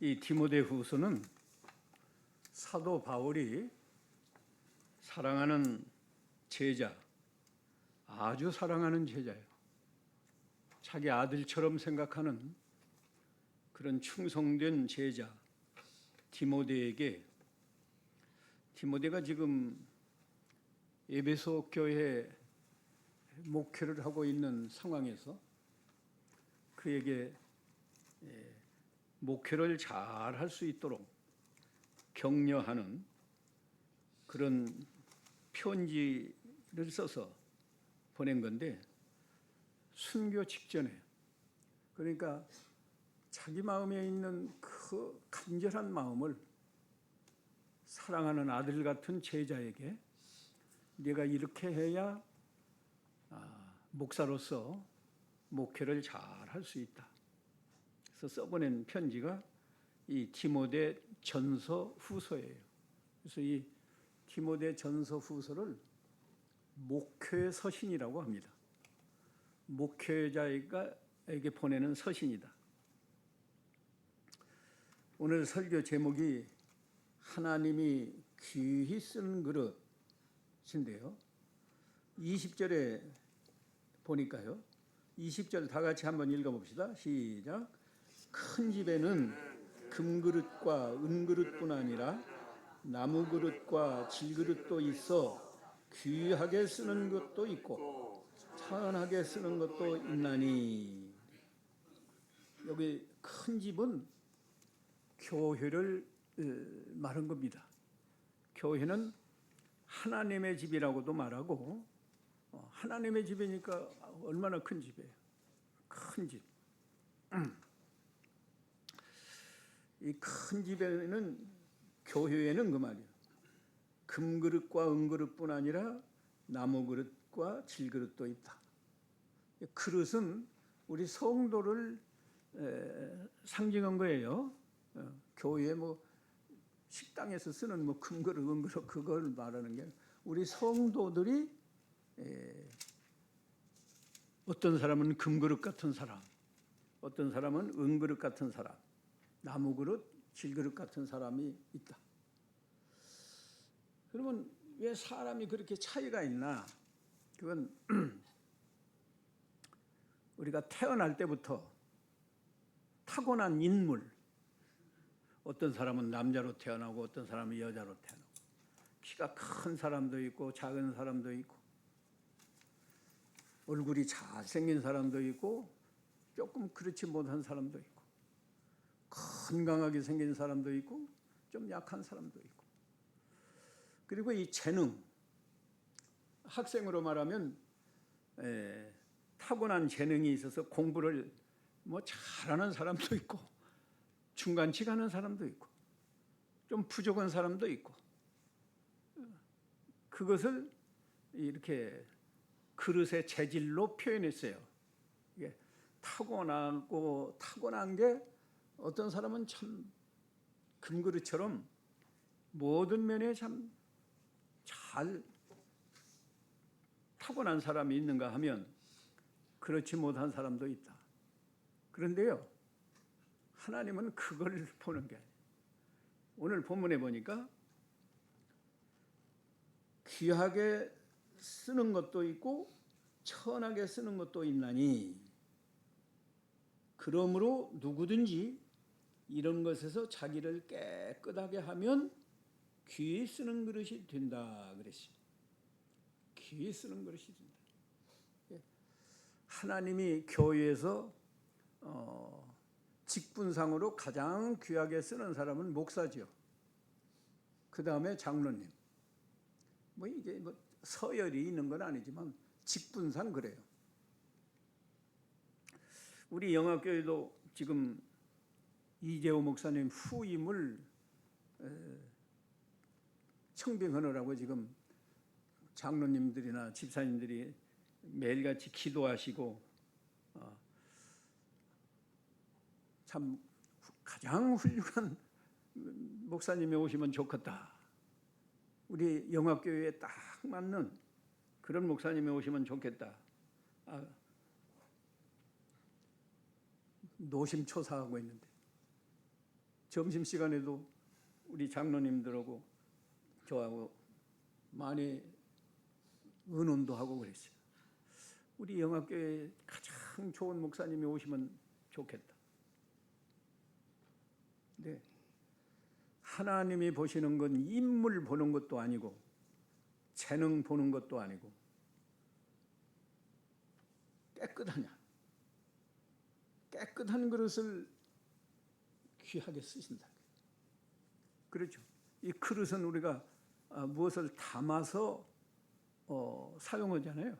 이 디모데후서는 사도 바울이 사랑하는 제자, 아주 사랑하는 제자예요. 자기 아들처럼 생각하는 그런 충성된 제자 디모데에게, 디모데가 지금 에베소 교회에 목회를 하고 있는 상황에서 그에게 목회를 잘 할 수 있도록 격려하는 그런 편지를 써서 보낸 건데, 순교 직전에, 그러니까 자기 마음에 있는 그 간절한 마음을 사랑하는 아들 같은 제자에게 네가 이렇게 해야 목사로서 목회를 잘 할 수 있다. 그래서 써보낸 편지가 이 디모데 전서 후서예요. 그래서 이 디모데 전서 후서를 목회 서신이라고 합니다. 목회자에게 보내는 서신이다. 오늘 설교 제목이 하나님이 귀히 쓴 그릇인데요. 20절에 보니까요. 20절 다 같이 한번 읽어봅시다. 시작. 큰 집에는 금그릇과 은그릇뿐 아니라 나무그릇과 질그릇도 있어 귀하게 쓰는 것도 있고 찬하게 쓰는 것도 있나니. 여기 큰 집은 교회를 말한 겁니다. 교회는 하나님의 집이라고도 말하고, 하나님의 집이니까 얼마나 큰 집이에요. 큰 집. 이 큰 집에는, 교회에는 그 말이에요. 금그릇과 은그릇뿐 아니라 나무그릇과 질그릇도 있다. 그릇은 우리 성도를 상징한 거예요. 교회 식당에서 쓰는 금그릇, 은그릇 그걸 말하는 게, 우리 성도들이 어떤 사람은 금그릇 같은 사람, 어떤 사람은 은그릇 같은 사람, 나무그릇, 질그릇 같은 사람이 있다. 그러면 왜 사람이 그렇게 차이가 있나? 그건 우리가 태어날 때부터 타고난 인물, 어떤 사람은 남자로 태어나고 어떤 사람은 여자로 태어나고, 키가 큰 사람도 있고 작은 사람도 있고, 얼굴이 잘생긴 사람도 있고 조금 그렇지 못한 사람도 있고, 건강하게 생긴 사람도 있고 좀 약한 사람도 있고. 그리고 이 재능, 학생으로 말하면 타고난 재능이 있어서 공부를 잘하는 사람도 있고, 중간치 가는 사람도 있고, 좀 부족한 사람도 있고, 그것을 이렇게 그릇의 재질로 표현했어요. 이게 타고난 게, 어떤 사람은 참 금그릇처럼 모든 면에 참 잘 타고난 사람이 있는가 하면 그렇지 못한 사람도 있다. 그런데요, 하나님은 그걸 보는 게 아니에요. 오늘 본문에 보니까 귀하게 쓰는 것도 있고 천하게 쓰는 것도 있나니, 그러므로 누구든지 이런 것에서 자기를 깨끗하게 하면 귀히 쓰는 그릇이 된다 그랬어요. 귀히 쓰는 그릇이 된다. 하나님이 교회에서 직분상으로 가장 귀하게 쓰는 사람은 목사죠. 그 다음에 장로님. 이게 서열이 있는 건 아니지만 직분상 그래요. 우리 영화교회도 지금 이재호 목사님 후임을 청빙하느라고 지금 장로님들이나 집사님들이 매일같이 기도하시고, 참 가장 훌륭한 목사님이 오시면 좋겠다, 우리 영화교회에 딱 맞는 그런 목사님이 오시면 좋겠다, 노심초사하고 있는데, 점심시간에도 우리 장로님들하고 저하고 많이 의논도 하고 그랬어요. 우리 영학교에 가장 좋은 목사님이 오시면 좋겠다. 근데 하나님이 보시는 건 인물 보는 것도 아니고 재능 보는 것도 아니고 깨끗하냐, 깨끗한 그릇을 귀하게 쓰신다. 그렇죠. 이 그릇은 우리가 무엇을 담아서 사용하잖아요.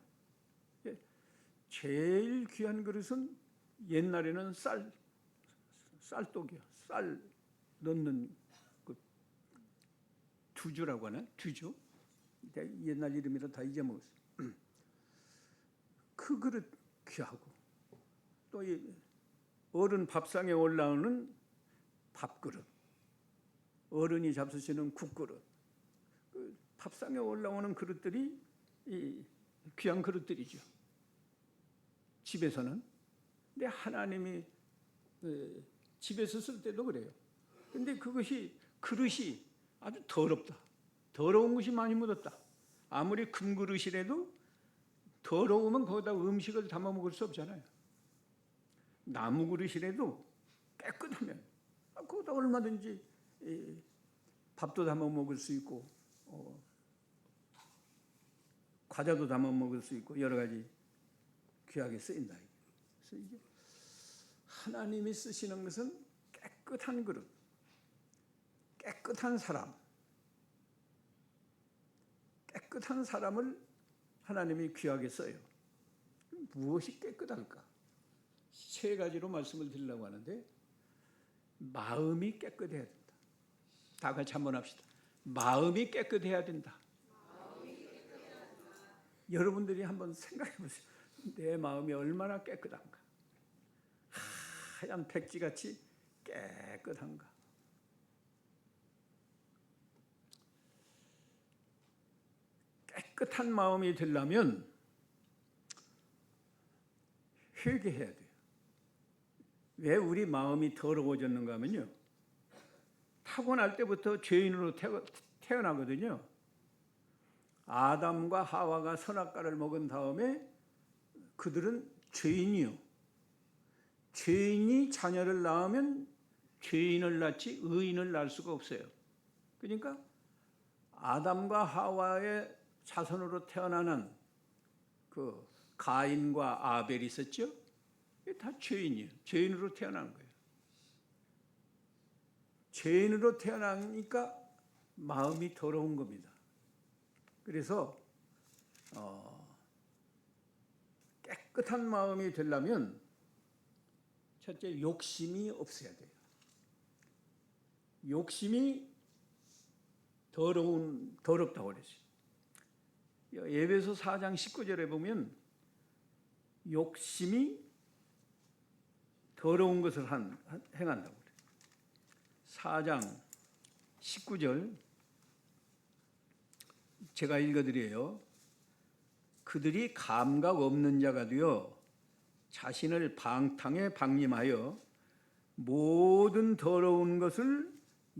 제일 귀한 그릇은 옛날에는 쌀독이요. 쌀 넣는 그 두주라고 하나? 두주? 옛날 이름이라 다 잊어먹었어요. 그 그릇 귀하고 또 이 어른 밥상에 올라오는 밥그릇, 어른이 잡수시는 국그릇, 그 밥상에 올라오는 그릇들이 이 귀한 그릇들이죠. 집에서는. 근데 하나님이 집에서 쓸 때도 그래요. 근데 그것이 그릇이 아주 더럽다. 더러운 것이 많이 묻었다. 아무리 금 그릇이라도 더러우면 거기다 음식을 담아 먹을 수 없잖아요. 나무 그릇이라도 깨끗하면 거기다 얼마든지 밥도 담아 먹을 수 있고 과자도 담아 먹을 수 있고 여러 가지 귀하게 쓰인다. 그래서 이게 하나님이 쓰시는 것은 깨끗한 그릇, 깨끗한 사람, 깨끗한 사람을 하나님이 귀하게 써요. 무엇이 깨끗할까? 세 가지로 말씀을 드리려고 하는데, 마음이 깨끗해야 된다. 다 같이 한번 합시다. 마음이 깨끗해야 된다. 여러분들이 한번 생각해 보세요. 내 마음이 얼마나 깨끗한가? 하얀 백지같이 깨끗한가? 깨끗한 마음이 되려면 회개해야 돼요. 왜 우리 마음이 더러워졌는가 하면요, 타고날 때부터 죄인으로 태어나거든요. 아담과 하와가 선악과를 먹은 다음에 그들은 죄인이요. 죄인이 자녀를 낳으면 죄인을 낳지 의인을 낳을 수가 없어요. 그러니까 아담과 하와의 자손으로 태어나는 그 가인과 아벨이 있었죠. 다 죄인이에요. 죄인으로 태어난 거예요. 죄인으로 태어나니까 마음이 더러운 겁니다. 그래서 깨끗한 마음이 되려면 첫째 욕심이 없어야 돼요. 욕심이 더럽다고 그랬어요. 에베소 4장 19절에 보면 욕심이 더러운 것을 행한다고 그래요. 4장 19절 제가 읽어드려요. 그들이 감각 없는 자가 되어 자신을 방탕에 방임하여 모든 더러운 것을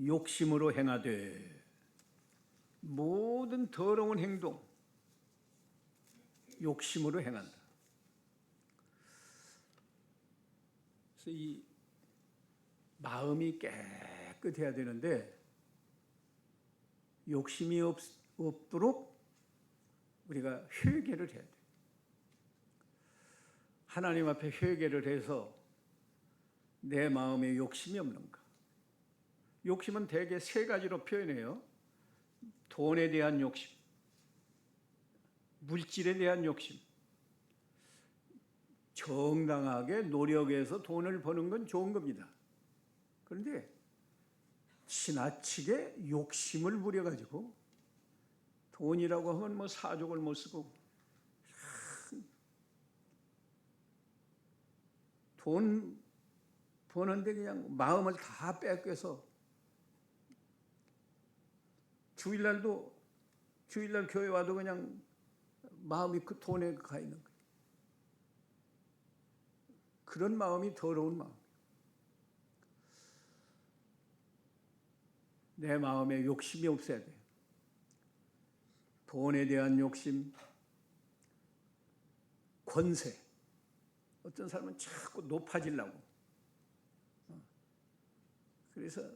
욕심으로 행하되, 모든 더러운 행동 욕심으로 행한다. 그래서 이 마음이 깨끗해야 되는데 욕심이 없도록 우리가 회개를 해야 돼요. 하나님 앞에 회개를 해서 내 마음에 욕심이 없는가? 욕심은 대개 세 가지로 표현해요. 돈에 대한 욕심, 물질에 대한 욕심. 정당하게 노력해서 돈을 버는 건 좋은 겁니다. 그런데 지나치게 욕심을 부려가지고 돈이라고 하면 뭐 사족을 못 쓰고, 돈 버는데 그냥 마음을 다 뺏겨서 주일날 교회 와도 그냥 마음이 그 돈에 가 있는 거예요. 그런 마음이 더러운 마음. 내 마음에 욕심이 없어야 돼요. 돈에 대한 욕심, 권세. 어떤 사람은 자꾸 높아지려고. 그래서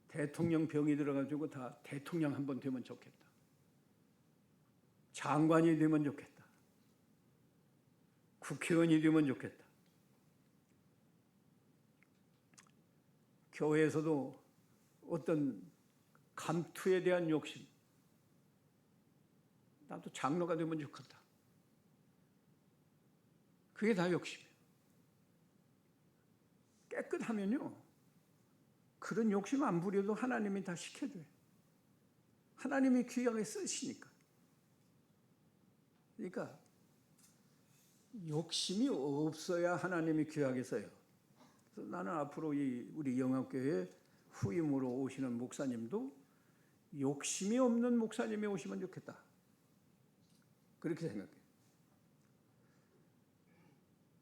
대통령 병이 들어가지고 다 대통령 한번 되면 좋겠다. 장관이 되면 좋겠다. 국회의원이 되면 좋겠다. 교회에서도 어떤 감투에 대한 욕심. 나도 장로가 되면 좋겠다. 그게 다 욕심이에요. 깨끗하면요. 그런 욕심 안 부려도 하나님이 다 시켜줘요. 하나님이 귀하게 쓰시니까. 그러니까 욕심이 없어야 하나님이 귀하게 써요. 그래서 나는 앞으로 우리 영합교회 후임으로 오시는 목사님도 욕심이 없는 목사님이 오시면 좋겠다. 그렇게 생각해요.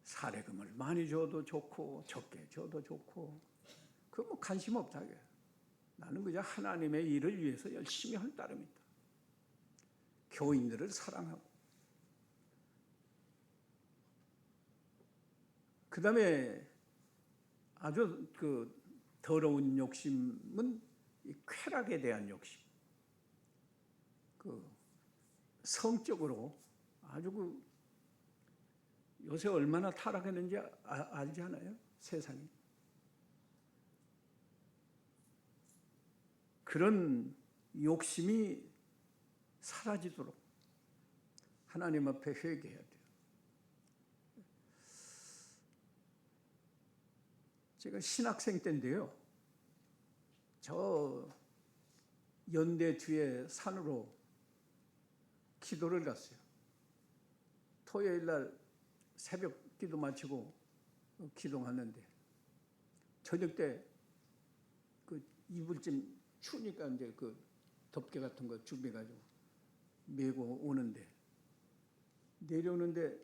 사례금을 많이 줘도 좋고 적게 줘도 좋고 그거 뭐 관심 없다. 나는 그냥 하나님의 일을 위해서 열심히 할 따름이다. 교인들을 사랑하고 그 다음에 아주 더러운 욕심은 이 쾌락에 대한 욕심. 성적으로 아주 요새 얼마나 타락했는지 알지 않아요? 세상이. 그런 욕심이 사라지도록 하나님 앞에 회개해야 돼요. 제가 신학생 때인데요. 저 연대 뒤에 산으로 기도를 갔어요. 토요일 날 새벽 기도 마치고 기도하는데 저녁 때 이불쯤 추우니까 이제 덮개 같은 거 준비해가지고 메고 오는데 내려오는데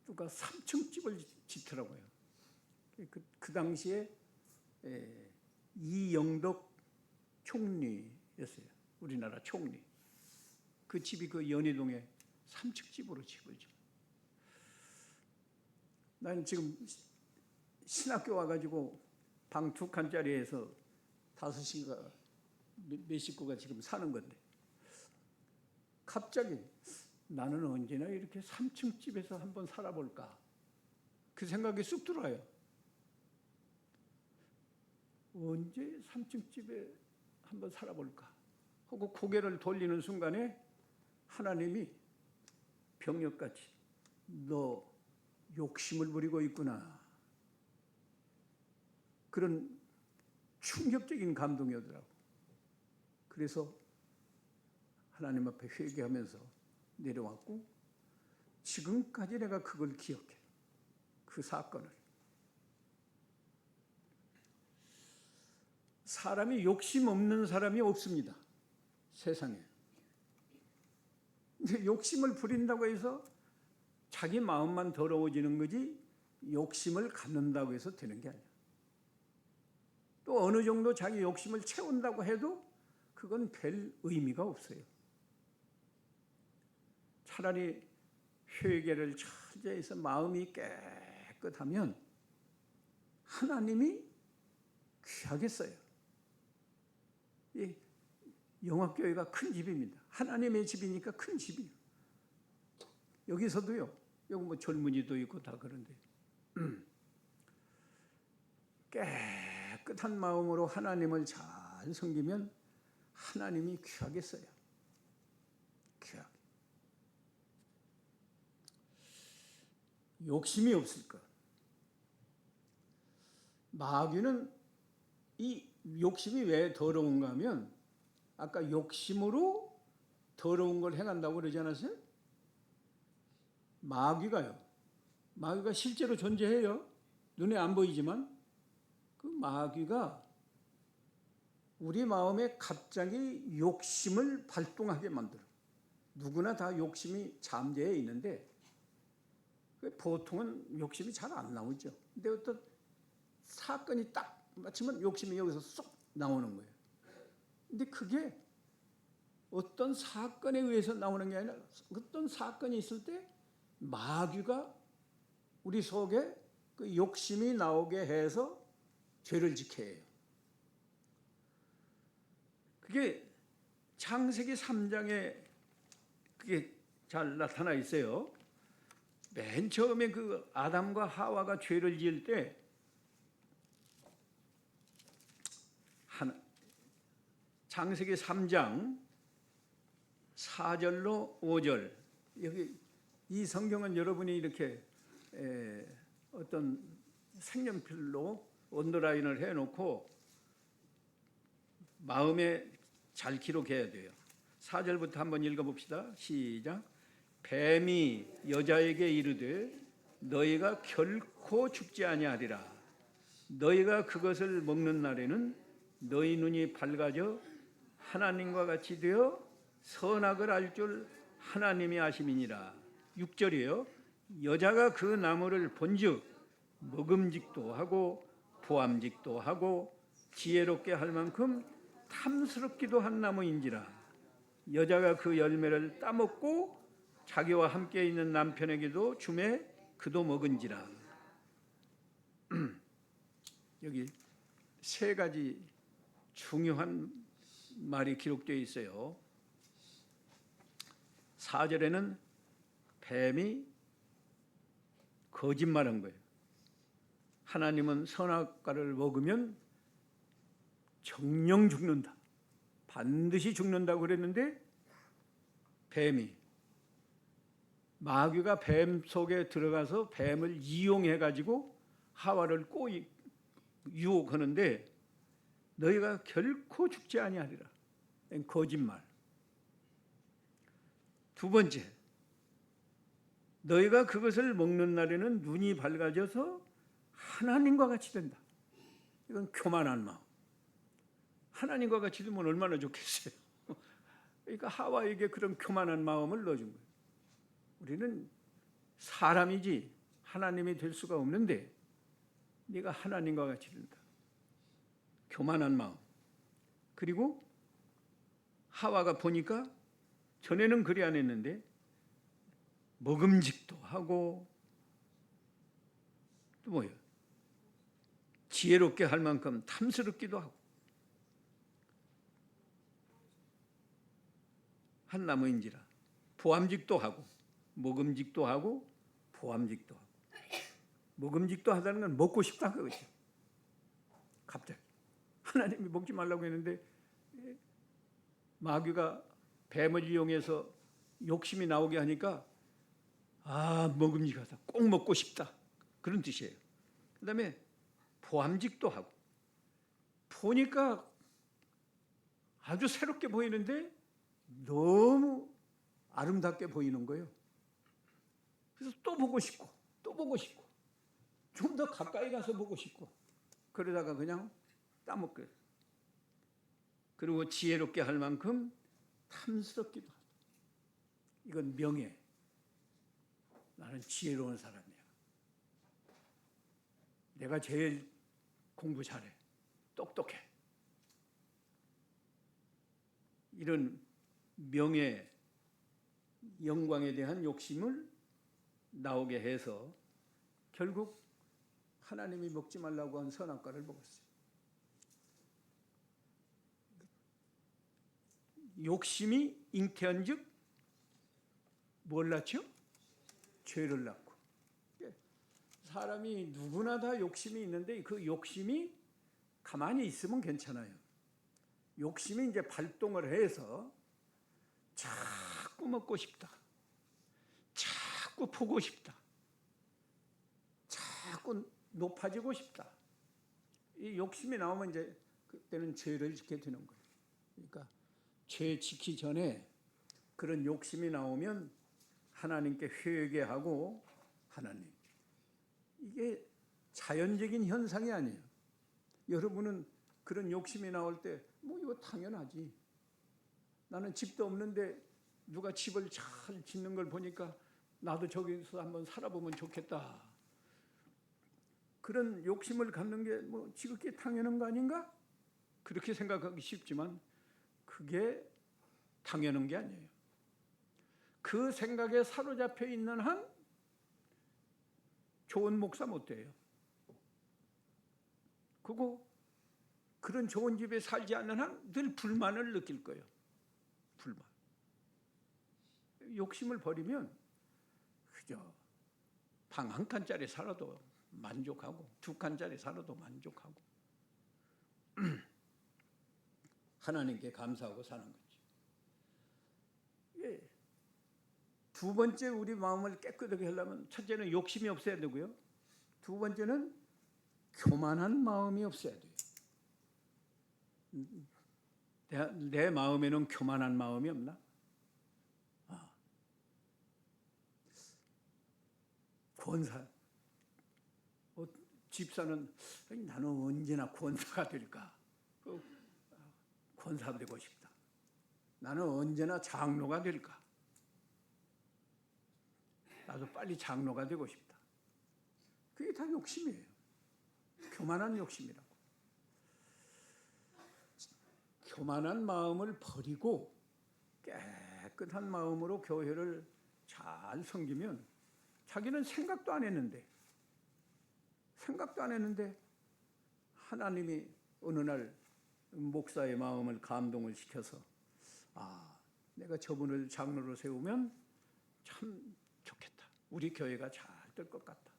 누가 3층 집을 짓더라고요. 그 당시에 이영덕 총리였어요. 우리나라 총리. 그 집이 연희동에 3층 집으로 집을 지어. 난 지금 신학교 와가지고 방 2칸짜리에서 5시가 몇 식구가 지금 사는 건데 갑자기 나는 언제나 이렇게 3층 집에서 한번 살아볼까 그 생각이 쑥 들어와요. 언제 3층 집에 한번 살아볼까 하고 고개를 돌리는 순간에 하나님이 병력같이 너 욕심을 부리고 있구나. 그런 충격적인 감동이 오더라고. 그래서 하나님 앞에 회개하면서 내려왔고 지금까지 내가 그걸 기억해. 그 사건을. 사람이 욕심 없는 사람이 없습니다. 세상에. 근데 욕심을 부린다고 해서 자기 마음만 더러워지는 거지 욕심을 갖는다고 해서 되는 게 아니야. 또 어느 정도 자기 욕심을 채운다고 해도 그건 별 의미가 없어요. 차라리 회개를 철저해서 마음이 깨끗하면 하나님이 귀하겠어요. 이 영합교회가 큰 집입니다. 하나님의 집이니까 큰 집이에요. 여기서도요. 여기 뭐 젊은이도 있고 다 그런데 깨끗한 마음으로 하나님을 잘 섬기면 하나님이 귀하겠어요. 귀하게. 욕심이 없을 것. 마귀는 이 욕심이 왜 더러운가 하면 아까 욕심으로 더러운 걸 행한다고 그러지 않았어요? 마귀가 실제로 존재해요. 눈에 안 보이지만 그 마귀가 우리 마음에 갑자기 욕심을 발동하게 만들어. 누구나 다 욕심이 잠재해 있는데 보통은 욕심이 잘 안 나오죠. 근데 어떤 사건이 딱 마치면 욕심이 여기서 쏙 나오는 거예요. 근데 그게 어떤 사건에 의해서 나오는 게 아니라 어떤 사건이 있을 때 마귀가 우리 속에 그 욕심이 나오게 해서 죄를 지게 해요. 그게 창세기 3장에 그게 잘 나타나 있어요. 맨 처음에 그 아담과 하와가 죄를 지을 때 창세기 3장 4절로 5절, 여기 이 성경은 여러분이 이렇게 어떤 색연필로 언더라인을 해놓고 마음에 잘 기록해야 돼요. 4절부터 한번 읽어봅시다. 시작. 뱀이 여자에게 이르되 너희가 결코 죽지 아니하리라. 너희가 그것을 먹는 날에는 너희 눈이 밝아져 하나님과 같이 되어 선악을 알 줄 하나님이 아심이니라. 6절이에요. 여자가 그 나무를 본즉 먹음직도 하고 보암직도 하고 지혜롭게 할 만큼 탐스럽기도 한 나무인지라. 여자가 그 열매를 따먹고 자기와 함께 있는 남편에게도 주매 그도 먹은지라. 여기 세 가지 중요한 말이 기록되어 있어요. 4절에는 뱀이 거짓말한 거예요. 하나님은 선악과를 먹으면 정령 죽는다, 반드시 죽는다고 그랬는데 뱀이, 마귀가 뱀 속에 들어가서 뱀을 이용해 가지고 하와를 꼬이 유혹하는데 너희가 결코 죽지 아니하리라. 거짓말. 두 번째, 너희가 그것을 먹는 날에는 눈이 밝아져서 하나님과 같이 된다. 이건 교만한 마음. 하나님과 같이 되면 얼마나 좋겠어요. 그러니까 하와에게 그런 교만한 마음을 넣어준 거예요. 우리는 사람이지 하나님이 될 수가 없는데 네가 하나님과 같이 된다. 교만한 마음. 그리고 하와가 보니까 전에는 그리 안 했는데 먹음직도 하고 또 뭐예요? 지혜롭게 할 만큼 탐스럽기도 하고 한 나무인지라. 보암직도 하고 먹음직도 하고 보암직도 하고. 먹음직도 하다는 건 먹고 싶다 그거죠. 갑자기 하나님이 먹지 말라고 했는데 마귀가 뱀을 이용해서 욕심이 나오게 하니까 먹음직하다, 꼭 먹고 싶다, 그런 뜻이에요. 그 다음에 보암직도 하고, 보니까 아주 새롭게 보이는데 너무 아름답게 보이는 거예요. 그래서 또 보고 싶고 또 보고 싶고 좀 더 가까이 가서 보고 싶고 그러다가 그냥 따먹게. 그리고 지혜롭게 할 만큼 탐스럽기도 하다. 이건 명예. 나는 지혜로운 사람이야. 내가 제일 공부 잘해. 똑똑해. 이런 명예, 영광에 대한 욕심을 나오게 해서 결국 하나님이 먹지 말라고 한 선악과를 먹었어요. 욕심이 잉태한즉 뭘 낳죠? 죄를 낳고. 사람이 누구나 다 욕심이 있는데 그 욕심이 가만히 있으면 괜찮아요. 욕심이 이제 발동을 해서 자꾸 먹고 싶다, 자꾸 보고 싶다, 자꾸 높아지고 싶다. 이 욕심이 나오면 이제 그때는 죄를 짓게 되는 거예요. 그러니까 죄 짓기 전에 그런 욕심이 나오면 하나님께 회개하고, 하나님, 이게 자연적인 현상이 아니에요. 여러분은 그런 욕심이 나올 때 뭐 이거 당연하지. 나는 집도 없는데 누가 집을 잘 짓는 걸 보니까 나도 저기서 한번 살아보면 좋겠다. 그런 욕심을 갖는 게 뭐 지극히 당연한 거 아닌가? 그렇게 생각하기 쉽지만 그게 당연한 게 아니에요. 그 생각에 사로잡혀 있는 한 좋은 목사 못 돼요. 그리고 그런 좋은 집에 살지 않는 한 늘 불만을 느낄 거예요. 불만. 욕심을 버리면 그저 방 한 칸짜리 살아도 만족하고 두 칸짜리 살아도 만족하고 하나님께 감사하고 사는 거죠. 예. 두 번째 우리 마음을 깨끗하게 하려면 첫째는 욕심이 없어야 되고요. 두 번째는 교만한 마음이 없어야 돼요. 내 마음에는 교만한 마음이 없나? 권사, 집사는 나는 언제나 권사가 될까? 권사 되고 싶다. 나는 언제나 장로가 될까? 나도 빨리 장로가 되고 싶다. 그게 다 욕심이에요. 교만한 욕심이라고. 교만한 마음을 버리고 깨끗한 마음으로 교회를 잘 섬기면 자기는 생각도 안 했는데 하나님이 어느 날 목사의 마음을 감동을 시켜서 내가 저분을 장로로 세우면 참 좋겠다. 우리 교회가 잘 될 것 같다.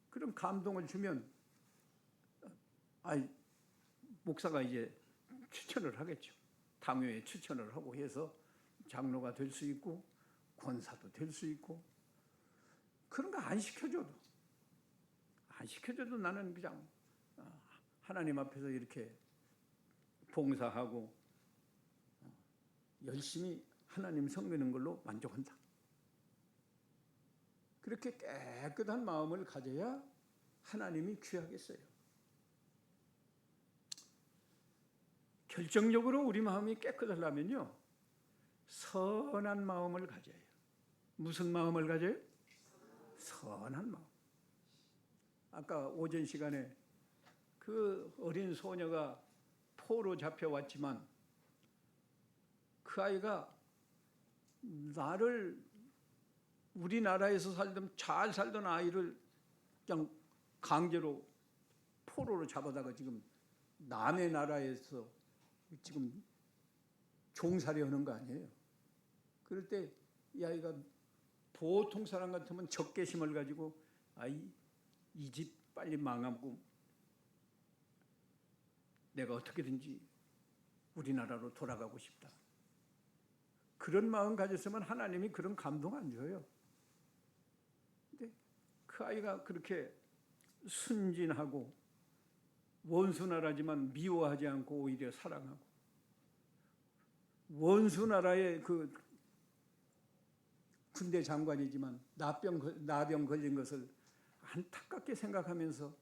그런 감동을 주면 목사가 이제 추천을 하겠죠. 당회에 추천을 하고 해서 장로가 될 수 있고 권사도 될 수 있고 그런 거 안 시켜줘도 나는 그냥 하나님 앞에서 이렇게 봉사하고 열심히 하나님 섬기는 걸로 만족한다. 그렇게 깨끗한 마음을 가져야 하나님이 귀하겠어요. 결정적으로 우리 마음이 깨끗하려면요, 선한 마음을 가져야 해요. 무슨 마음을 가져요? 선한 마음. 아까 오전 시간에 그 어린 소녀가 포로 잡혀왔지만 그 아이가 나를 우리나라에서 잘 살던 아이를 그냥 강제로 포로로 잡아다가 지금 남의 나라에서 지금 종살이 하는 거 아니에요. 그럴 때 이 아이가 보통 사람 같으면 적개심을 가지고 이 집 빨리 망하고 내가 어떻게든지 우리나라로 돌아가고 싶다. 그런 마음 가졌으면 하나님이 그런 감동 안 줘요. 근데 그 아이가 그렇게 순진하고 원수 나라지만 미워하지 않고 오히려 사랑하고 원수 나라의 그 군대 장관이지만 나병 걸린 것을 안타깝게 생각하면서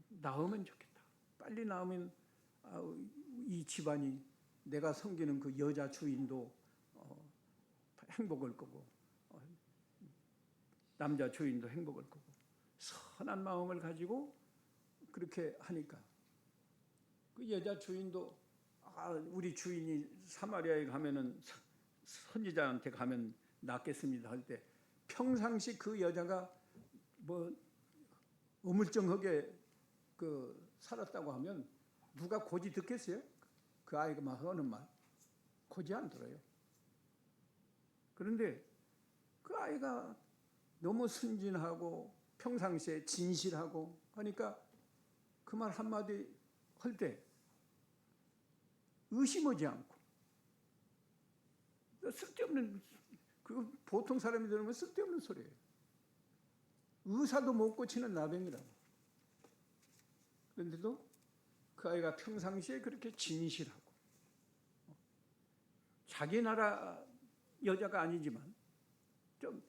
나으면 좋겠다. 빨리 나으면 이 집안이 내가 섬기는 그 여자 주인도 행복할 거고 남자 주인도 행복할 거고 선한 마음을 가지고 그렇게 하니까 그 여자 주인도 우리 주인이 사마리아에 가면은 선지자한테 가면 낫겠습니다 할 때 평상시 그 여자가 뭐 우물쩡하게 그 살았다고 하면 누가 고지 듣겠어요? 그 아이가 막 하는 말 고지 안 들어요. 그런데 그 아이가 너무 순진하고 평상시에 진실하고 하니까 그 말 한마디 할 때 의심하지 않고 쓸데없는 그 보통 사람이 들으면 쓸데없는 소리예요. 의사도 못 고치는 나병이라고. 그런데도 그 아이가 평상시에 그렇게 진실하고 자기 나라 여자가 아니지만 좀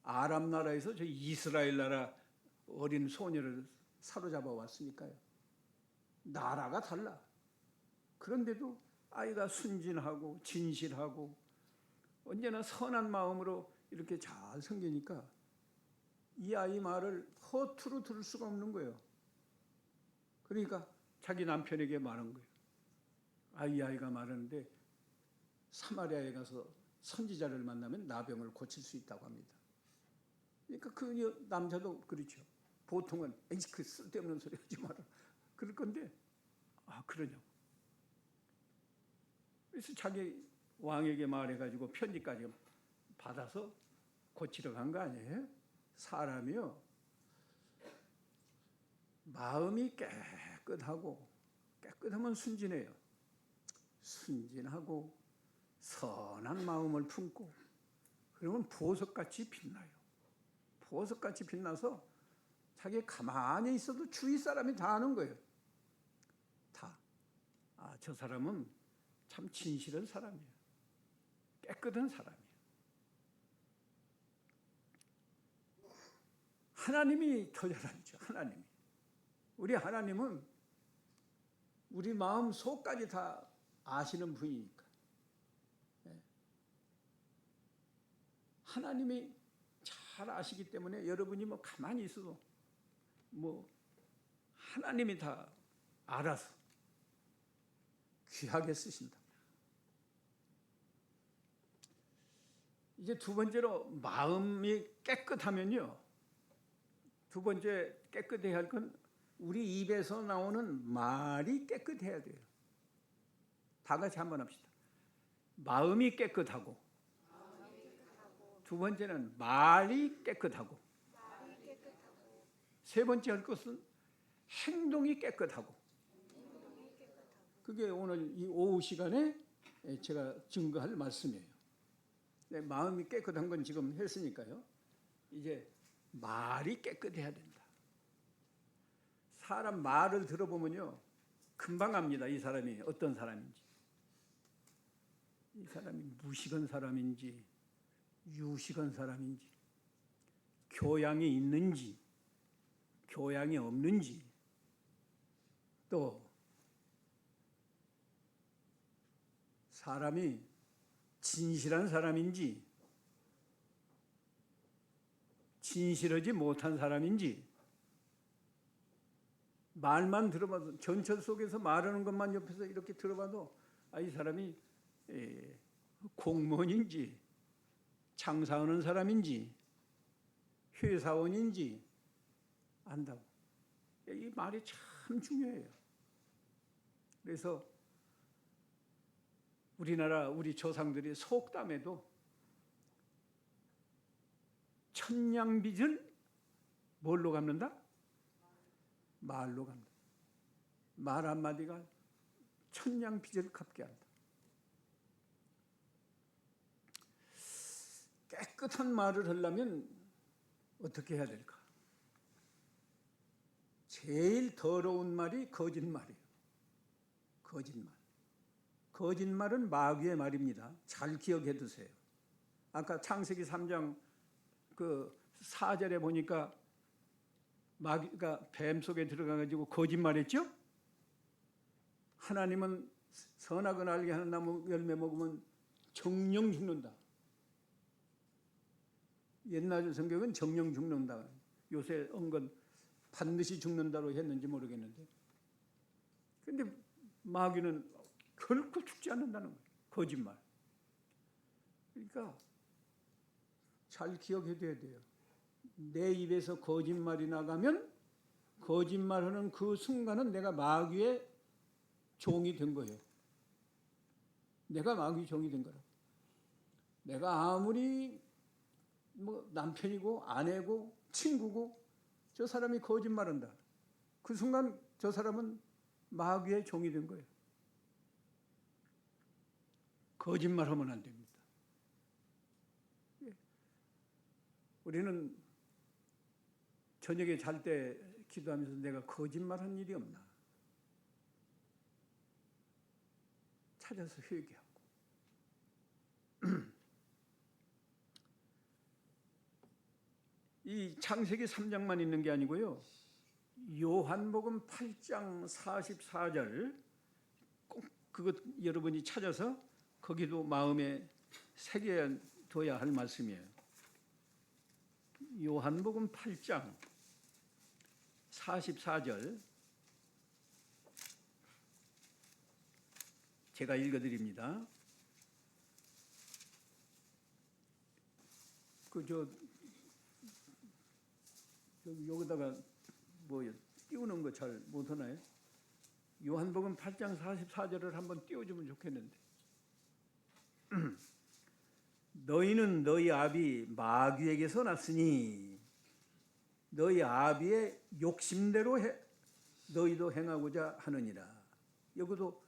아랍 나라에서 저 이스라엘 나라 어린 소녀를 사로잡아 왔으니까요. 나라가 달라. 그런데도 아이가 순진하고 진실하고 언제나 선한 마음으로 이렇게 잘 섬기니까 이 아이 말을 허투루 들을 수가 없는 거예요. 그러니까 자기 남편에게 말한 거예요. 이 아이가 말하는데 사마리아에 가서 선지자를 만나면 나병을 고칠 수 있다고 합니다. 그러니까 그 남자도 그렇죠. 보통은 그 쓸데없는 소리 하지 마라 그럴 건데 그러냐고. 그래서 자기 왕에게 말해가지고 편지까지 받아서 고치러 간 거 아니에요? 사람이요, 마음이 깨끗하면 순진해요. 순진하고 선한 마음을 품고 그러면 보석같이 빛나요. 보석같이 빛나서 자기 가만히 있어도 주위 사람이 다 아는 거예요. 다. 저 사람은 참 진실한 사람이에요. 깨끗한 사람이에요. 하나님이 더 잘하죠. 하나님이. 우리 하나님은 우리 마음 속까지 다 아시는 분이니까. 하나님이 잘 아시기 때문에 여러분이 가만히 있어도 하나님이 다 알아서 귀하게 쓰신다. 이제 두 번째로 마음이 깨끗하면요. 두 번째 깨끗해야 할 건 우리 입에서 나오는 말이 깨끗해야 돼요. 다 같이 한번 합시다. 마음이 깨끗하고, 두 번째는 말이 깨끗하고, 세 번째 할 것은 행동이 깨끗하고. 그게 오늘 이 오후 시간에 제가 증거할 말씀이에요. 마음이 깨끗한 건 지금 했으니까요. 이제 말이 깨끗해야 된다. 사람 말을 들어보면요, 금방 압니다. 이 사람이 어떤 사람인지. 이 사람이 무식한 사람인지 유식한 사람인지, 교양이 있는지 교양이 없는지, 또 사람이 진실한 사람인지 진실하지 못한 사람인지, 말만 들어봐도, 전철 속에서 말하는 것만 옆에서 이렇게 들어봐도 이 사람이 공무원인지 장사하는 사람인지 회사원인지 안다고. 이 말이 참 중요해요. 그래서 우리나라 우리 조상들이 속담에도 천냥빚을 뭘로 갚는다? 말로 갚는다. 말 한마디가 천냥빚을 갚게 한다. 깨끗한 말을 하려면 어떻게 해야 될까? 제일 더러운 말이 거짓말이에요. 거짓말. 거짓말은 마귀의 말입니다. 잘 기억해 두세요. 아까 창세기 3장 그 4절에 보니까 마귀가 뱀 속에 들어가가지고 거짓말했죠? 하나님은 선악을 알게 하는 나무 열매 먹으면 정령 죽는다. 옛날 성경은 정령 죽는다. 요새 언건 반드시 죽는다로 했는지 모르겠는데, 근데 마귀는 결코 죽지 않는다는 거예요. 거짓말. 그러니까 잘 기억해둬야 돼요. 내 입에서 거짓말이 나가면 거짓말하는 그 순간은 내가 마귀의 종이 된 거예요. 내가 마귀 종이 된 거라. 내가 아무리 남편이고 아내고 친구고 저 사람이 거짓말한다, 그 순간 저 사람은 마귀의 종이 된 거예요. 거짓말하면 안 됩니다. 우리는 저녁에 잘 때 기도하면서 내가 거짓말한 일이 없나 찾아서 회개하고, 이 창세기 3장만 있는 게 아니고요, 요한복음 8장 44절 꼭 그것 여러분이 찾아서 거기도 마음에 새겨둬야 할 말씀이에요. 요한복음 8장 44절 제가 읽어드립니다. 여기다가 뭐 띄우는 거 잘 못하나요? 요한복음 8장 44절을 한번 띄워주면 좋겠는데 너희는 너희 아비 마귀에게서 났으니 너희 아비의 욕심대로 너희도 행하고자 하느니라. 여기도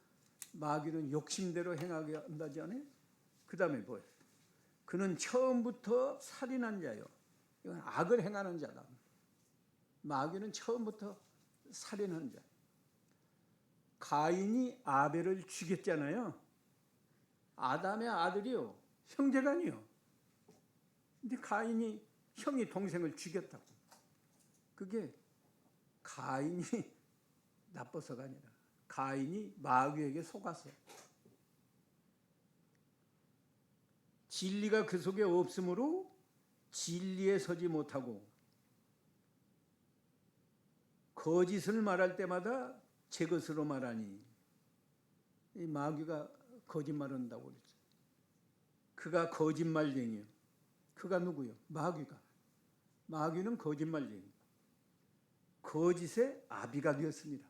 마귀는 욕심대로 행하게 한다지 않아요? 그 다음에 뭐예요? 그는 처음부터 살인한 자요. 이건 악을 행하는 자다. 마귀는 처음부터 살인한 자. 가인이 아벨을 죽였잖아요. 아담의 아들이요, 형제간이요. 근데 가인이 형이 동생을 죽였다고. 그게 가인이 나빠서가 아니라 가인이 마귀에게 속아서. 진리가 그 속에 없으므로 진리에 서지 못하고 거짓을 말할 때마다 제 것으로 말하니. 이 마귀가 거짓말한다고 그랬죠. 그가 거짓말쟁이요. 그가 누구요? 마귀가. 마귀는 거짓말쟁이. 거짓의 아비가 되었습니다.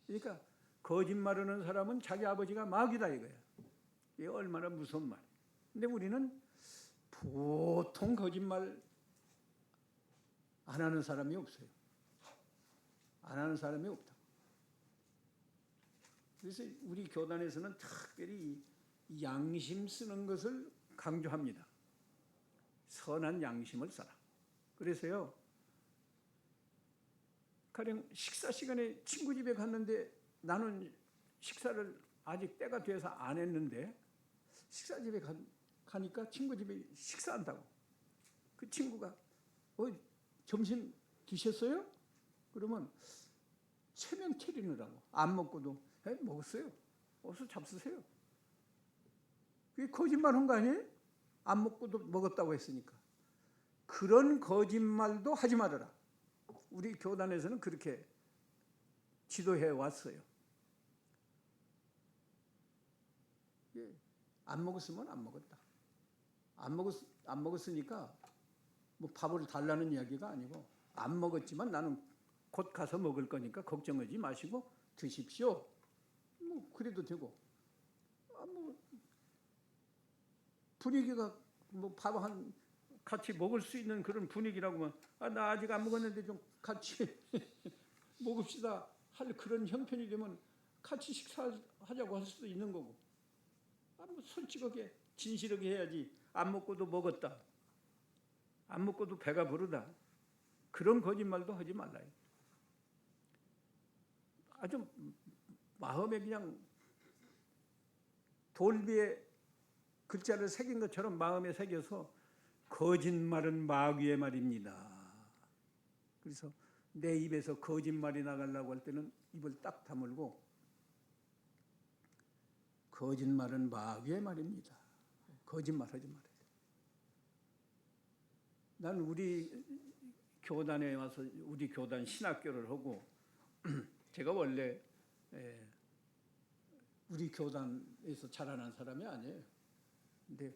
그러니까 거짓말하는 사람은 자기 아버지가 마귀다 이거야. 이게 얼마나 무서운 말이야. 근데 우리는 보통 거짓말 안 하는 사람이 없어요. 안 하는 사람이 없다. 그래서 우리 교단에서는 특별히 양심 쓰는 것을 강조합니다. 선한 양심을 써라. 그래서요, 가령 식사 시간에 친구 집에 갔는데 나는 식사를 아직 때가 돼서 안 했는데 식사 집에 가니까 친구 집에 식사한다고. 그 친구가 점심 드셨어요? 그러면 체면 차리느라고 안 먹고도 먹었어요. 어서 잡수세요. 그게 거짓말한 거 아니에요? 안 먹고도 먹었다고 했으니까. 그런 거짓말도 하지 말아라. 우리 교단에서는 그렇게 지도해 왔어요. 안 먹었으면 안 먹었다. 안 먹었으니까 뭐 밥을 달라는 이야기가 아니고 안 먹었지만 나는 곧 가서 먹을 거니까 걱정하지 마시고 드십시오. 뭐 그래도 되고. 뭐 분위기가 뭐 밥 같이 먹을 수 있는 그런 분위기라고만 나 아직 안 먹었는데 좀 같이 먹읍시다 할 그런 형편이 되면 같이 식사하자고 할 수도 있는 거고. 뭐 솔직하게 진실하게 해야지. 안 먹고도 먹었다. 안 먹고도 배가 부르다. 그런 거짓말도 하지 말라요. 아주 마음에 그냥 돌비에 글자를 새긴 것처럼 마음에 새겨서 거짓말은 마귀의 말입니다. 그래서 내 입에서 거짓말이 나가려고 할 때는 입을 딱 다물고 거짓말은 마귀의 말입니다. 거짓말하지 말아야 돼. 난 우리 교단에 와서 우리 교단 신학교를 하고 제가 원래 우리 교단에서 자라난 사람이 아니에요. 근데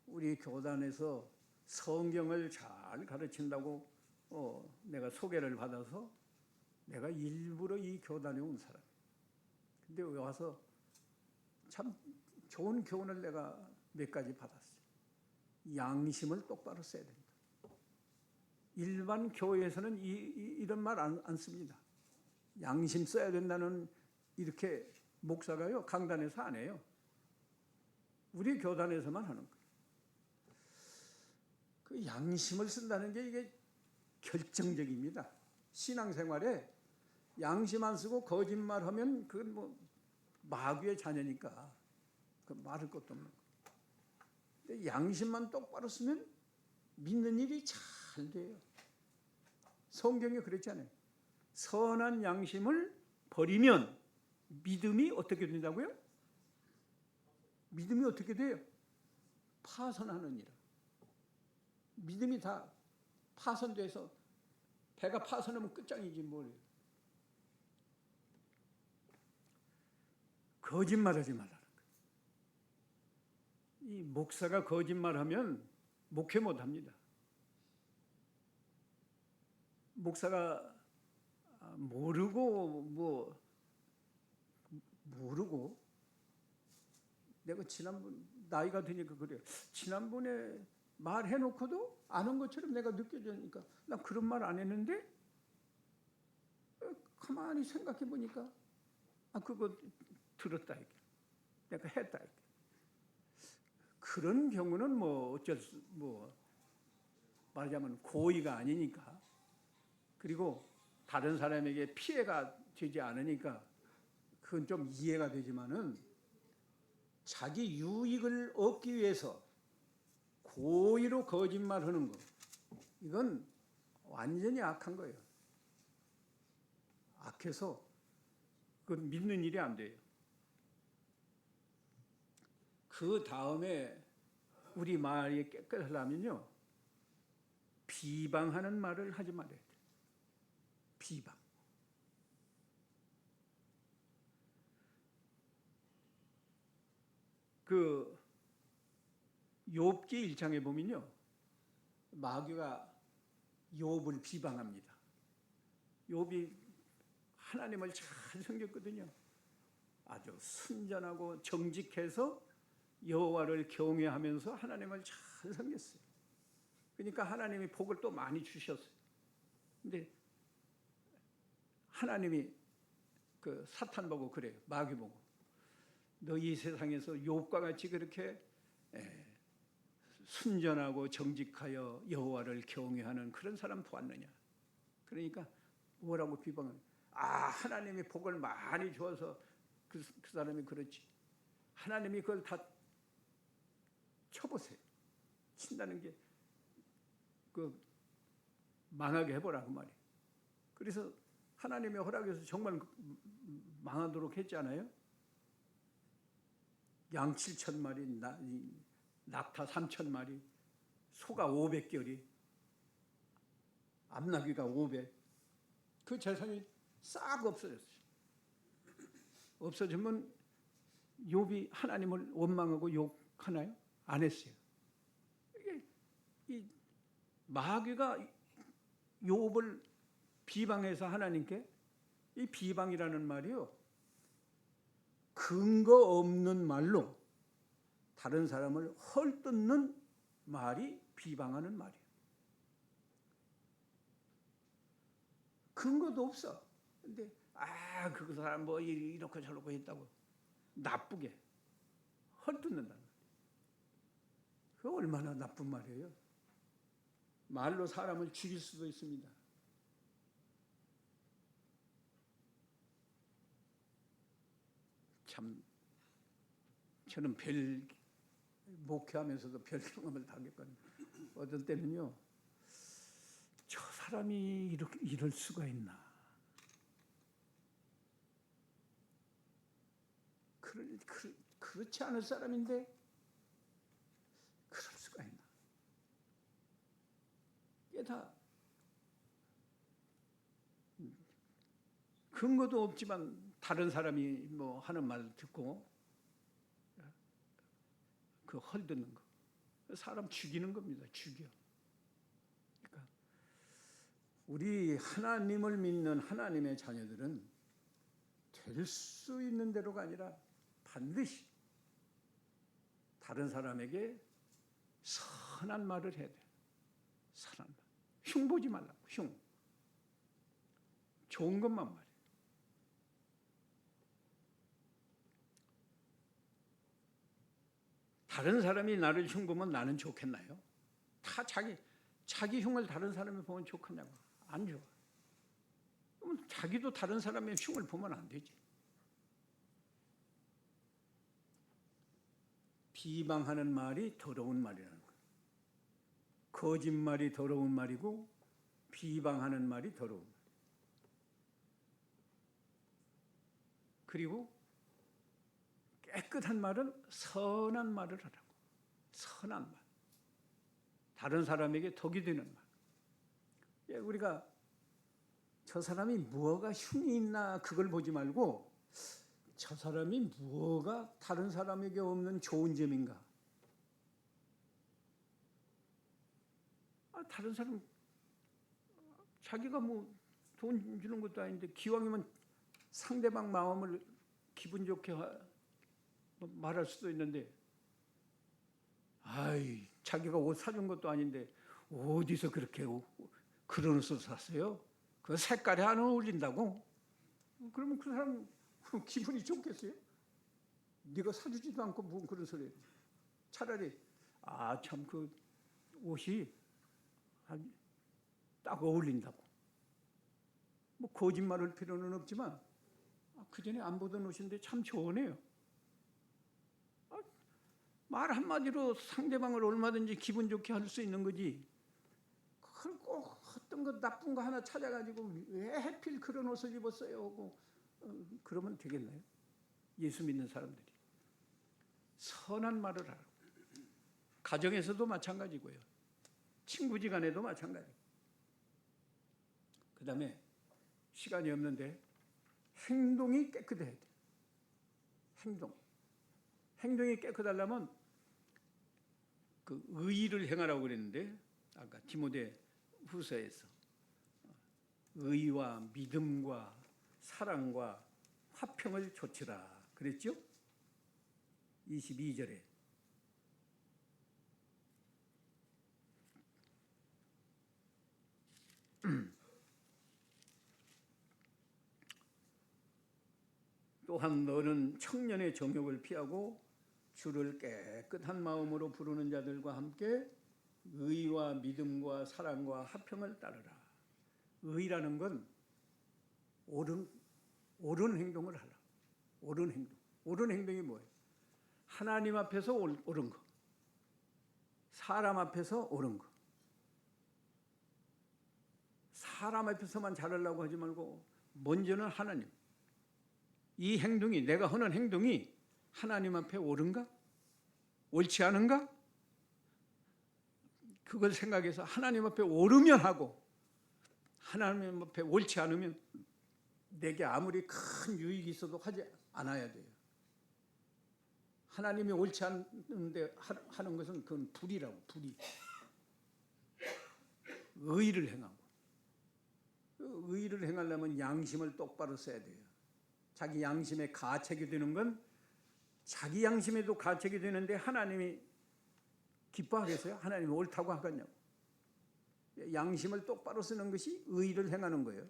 우리 교단에서 성경을 잘 가르친다고 내가 소개를 받아서 내가 일부러 이 교단에 온 사람. 근데 와서 참 좋은 교훈을 내가 몇 가지 받았어요. 양심을 똑바로 써야 된다. 일반 교회에서는 이런 말 안 씁니다. 양심 써야 된다는 이렇게 목사가요 강단에서 안 해요. 우리 교단에서만 하는 거예요. 그 양심을 쓴다는 게 이게 결정적입니다. 신앙생활에 양심 안 쓰고 거짓말하면 그건 뭐 마귀의 자녀니까 그 말할 것도 없는 거예요. 근데 양심만 똑바로 쓰면 믿는 일이 잘 돼요. 성경에 그랬잖아요. 선한 양심을 버리면 믿음이 어떻게 된다고요? 믿음이 어떻게 돼요? 파선하느니라. 믿음이 다 파손돼서 배가 파손하면 끝장이지 뭘. 거짓말하지 말라는 거예요. 이 목사가 거짓말하면 목회 못합니다. 목사가 모르고 내가 지난번 나이가 드니까 그래요. 지난번에 말해놓고도 아는 것처럼 내가 느껴지니까 나 그런 말 안 했는데 가만히 생각해 보니까 그거 들었다 이게 내가 했다 이게. 그런 경우는 말하자면 고의가 아니니까, 그리고 다른 사람에게 피해가 되지 않으니까 그건 좀 이해가 되지만은 자기 유익을 얻기 위해서 고의로 거짓말하는 거, 이건 완전히 악한 거예요. 악해서 그건 믿는 일이 안 돼요. 그 다음에 우리 말이 깨끗하려면요, 비방하는 말을 하지 말아야 돼요. 비방. 그 욥기 1장에 보면요, 마귀가 욥을 비방합니다. 욥이 하나님을 잘 섬겼거든요. 아주 순전하고 정직해서 여호와를 경외하면서 하나님을 잘 섬겼어요. 그러니까 하나님이 복을 또 많이 주셨어요. 근데 하나님이 그 사탄 보고 그래요. 마귀 보고, 너 이 세상에서 욥과 같이 그렇게 순전하고 정직하여 여호와를 경외하는 그런 사람 보았느냐. 그러니까 뭐라고 비방을, 하나님이 복을 많이 주어서 그 사람이 그렇지. 하나님이 그걸 다 쳐보세요. 친다는 게 망하게 해보라고 말이에요. 그래서 하나님의 허락에서 정말 망하도록 했잖아요. 양 7,000마리, 낙타 3,000마리, 소가 500결이, 암나귀가 500. 그 재산이 싹 없어졌어요. 없어지면 욥이 하나님을 원망하고 욕하나요? 안 했어요. 이 마귀가 욥을 비방해서 하나님께, 이 비방이라는 말이요, 근거 없는 말로 다른 사람을 헐뜯는 말이 비방하는 말이에요. 근거도 없어. 근데 그 사람 이렇게 저렇게 했다고 나쁘게 헐뜯는다는 말이에요. 그거 얼마나 나쁜 말이에요. 말로 사람을 죽일 수도 있습니다. 참, 저는 목회하면서도 별 경험을 당했거든요. 어떤 때는요, 저 사람이 이럴 수가 있나. 그렇지 않을 사람인데 그럴 수가 있나. 이게 다 근거도 없지만 다른 사람이 하는 말 듣고 그 헐뜯는 거, 사람 죽이는 겁니다. 죽여. 그러니까 우리 하나님을 믿는 하나님의 자녀들은 될 수 있는 대로가 아니라 반드시 다른 사람에게 선한 말을 해야 돼. 선한 말. 흉 보지 말라고. 흉. 좋은 것만 말해. 다른 사람이 나를 흉 보면 나는 좋겠나요? 다 자기 흉을 다른 사람이 보면 좋겠냐고. 안 좋아. 그럼 자기도 다른 사람의 흉을 보면 안 되지. 비방하는 말이 더러운 말이라는 거예요. 거짓말이 더러운 말이고 비방하는 말이 더러운 말. 그리고 깨끗한 말은 선한 말을 하라고. 선한 말. 다른 사람에게 덕이 되는 말. 예, 우리가 저 사람이 무엇가 흉이 있나 그걸 보지 말고 저 사람이 무엇가 다른 사람에게 없는 좋은 점인가. 다른 사람 자기가 뭐 돈 주는 것도 아닌데 기왕이면 상대방 마음을 기분 좋게 말할 수도 있는데, 아이 자기가 옷 사준 것도 아닌데 어디서 그렇게 그런 옷을 샀어요? 그 색깔이 안 어울린다고? 그러면 그 사람 기분이 좋겠어요? 네가 사주지도 않고 무슨 그런 소리. 차라리 참 그 옷이 딱 어울린다고. 뭐 거짓말할 필요는 없지만 그 전에 안 보던 옷인데 참 좋으네요. 말 한마디로 상대방을 얼마든지 기분 좋게 할 수 있는 거지. 그걸 꼭 어떤 거 나쁜 거 하나 찾아가지고 왜 하필 그런 옷을 입었어요 하고 그러면 되겠나요? 예수 믿는 사람들이 선한 말을 하라고. 가정에서도 마찬가지고요. 친구지간에도 마찬가지. 그 다음에 시간이 없는데 행동이 깨끗해야 돼. 행동이 깨끗하려면 그 의의를 행하라고 그랬는데 아까 디모데 후서에서 의와 믿음과 사랑과 화평을 좇으라 그랬죠? 22절에 또한 너는 청년의 정욕을 피하고 주를 깨끗한 마음으로 부르는 자들과 함께 의와 믿음과 사랑과 화평을 따르라. 의라는 건 옳은 행동을 하라. 옳은 행동. 옳은 행동이 뭐예요? 하나님 앞에서 옳은 거. 사람 앞에서 옳은 거. 사람 앞에서만 잘하려고 하지 말고 먼저는 하나님. 이 행동이, 내가 하는 행동이 하나님 앞에 옳은가? 옳지 않은가? 그걸 생각해서 하나님 앞에 옳으면 하고 하나님 앞에 옳지 않으면 내게 아무리 큰 유익이 있어도 하지 않아야 돼요. 하나님이 옳지 않은데 하는 것은 그건 불이라고. 불이. 의를 행하고. 의를 행하려면 양심을 똑바로 써야 돼요. 자기 양심에 가책이 되는 건 자기 양심에도 가책이 되는데 하나님이 기뻐하겠어요? 하나님이 옳다고 하겠냐고. 양심을 똑바로 쓰는 것이 의를 행하는 거예요.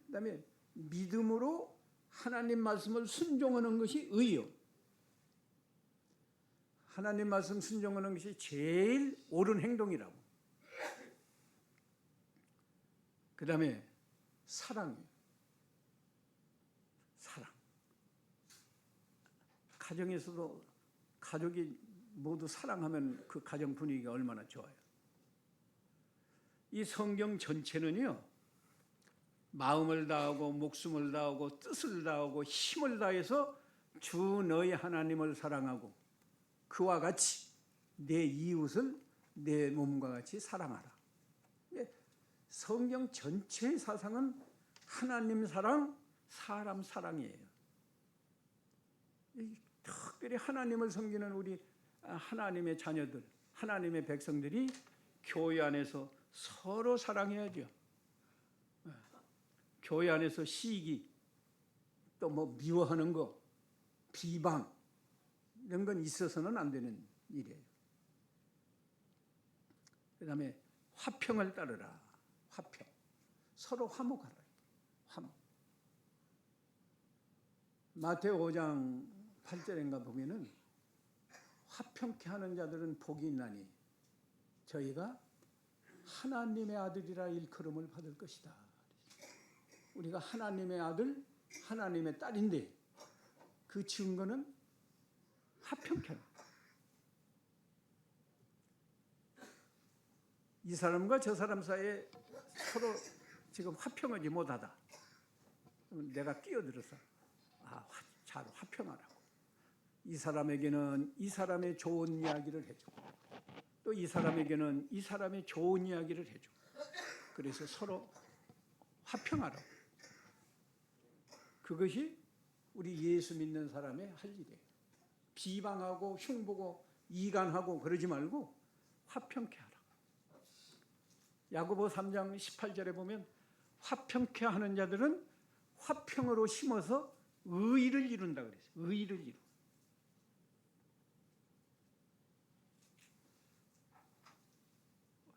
그 다음에 믿음으로 하나님 말씀을 순종하는 것이 의요. 하나님 말씀 순종하는 것이 제일 옳은 행동이라고. 그 다음에 사랑이에요. 사랑. 가정에서도 가족이 모두 사랑하면 그 가정 분위기가 얼마나 좋아요. 이 성경 전체는요, 마음을 다하고 목숨을 다하고 뜻을 다하고 힘을 다해서 주 너희 하나님을 사랑하고 그와 같이 내 이웃을 내 몸과 같이 사랑하라. 성경 전체의 사상은 하나님 사랑, 사람 사랑이에요. 특별히 하나님을 섬기는 우리 하나님의 자녀들, 하나님의 백성들이 교회 안에서 서로 사랑해야죠. 교회 안에서 시기, 또 뭐 미워하는 거, 비방 이런 건 있어서는 안 되는 일이에요. 그 다음에 화평을 따르라. 화평. 서로 화목하라. 화목. 마태오 5장 8절인가 보면은 화평케 하는 자들은 복이 있나니 저희가 하나님의 아들이라 일컬음을 받을 것이다. 우리가 하나님의 아들, 하나님의 딸인데 그 증거는 화평케 하는. 이 사람과 저 사람 사이에 서로 지금 화평하지 못하다. 내가 끼어들어서 잘 화평하라고. 이 사람에게는 이 사람의 좋은 이야기를 해주고 또 이 사람에게는 이 사람의 좋은 이야기를 해주고 그래서 서로 화평하라고. 그것이 우리 예수 믿는 사람의 할 일이에요. 비방하고 흉보고 이간하고 그러지 말고 화평케 하라. 야고보 3장 18절에 보면 화평케 하는 자들은 화평으로 심어서 의를 이룬다 그랬어요. 의를 이루.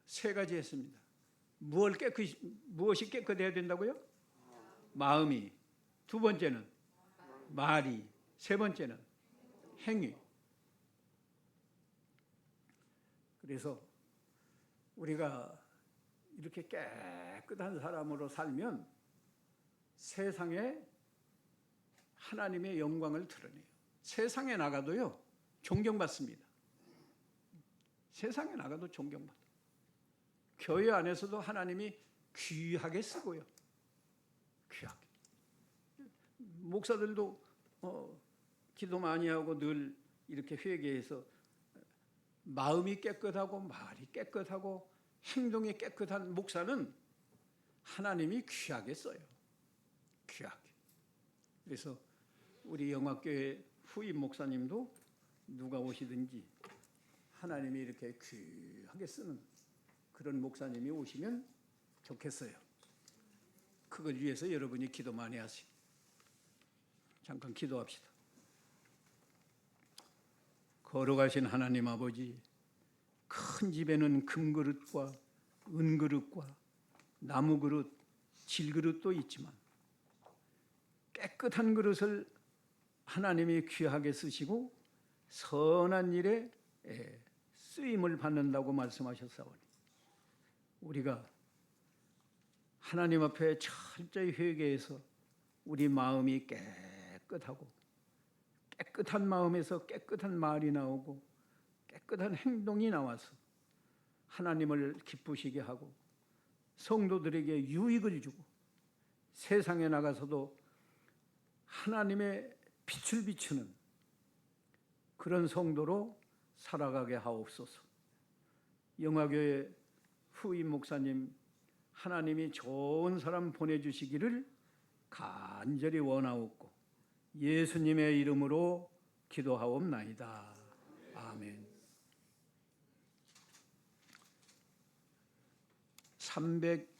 세 가지 했습니다. 무엇이 깨끗해야 된다고요? 마음이. 두 번째는 말이. 세 번째는 행위. 그래서 우리가 이렇게 깨끗한 사람으로 살면 세상에 하나님의 영광을 드러내요. 세상에 나가도요, 존경받습니다. 세상에 나가도 존경받아요. 교회 안에서도 하나님이 귀하게 쓰고요. 귀하게. 목사들도 기도 많이 하고 늘 이렇게 회개해서 마음이 깨끗하고 말이 깨끗하고 행동이 깨끗한 목사는 하나님이 귀하게 써요. 귀하게. 그래서 우리 영화교회 후임 목사님도 누가 오시든지 하나님이 이렇게 귀하게 쓰는 그런 목사님이 오시면 좋겠어요. 그걸 위해서 여러분이 기도 많이 하세요. 잠깐 기도합시다. 걸어가신 하나님 아버지, 큰 집에는 금그릇과 은그릇과 나무그릇, 질그릇도 있지만 깨끗한 그릇을 하나님이 귀하게 쓰시고 선한 일에 쓰임을 받는다고 말씀하셨사오니 우리가 하나님 앞에 철저히 회개해서 우리 마음이 깨끗하고 깨끗한 마음에서 깨끗한 말이 나오고 깨끗한 행동이 나와서 하나님을 기쁘시게 하고 성도들에게 유익을 주고 세상에 나가서도 하나님의 빛을 비추는 그런 성도로 살아가게 하옵소서. 영화교회 후임 목사님 하나님이 좋은 사람 보내주시기를 간절히 원하옵고 예수님의 이름으로 기도하옵나이다. 아멘. 300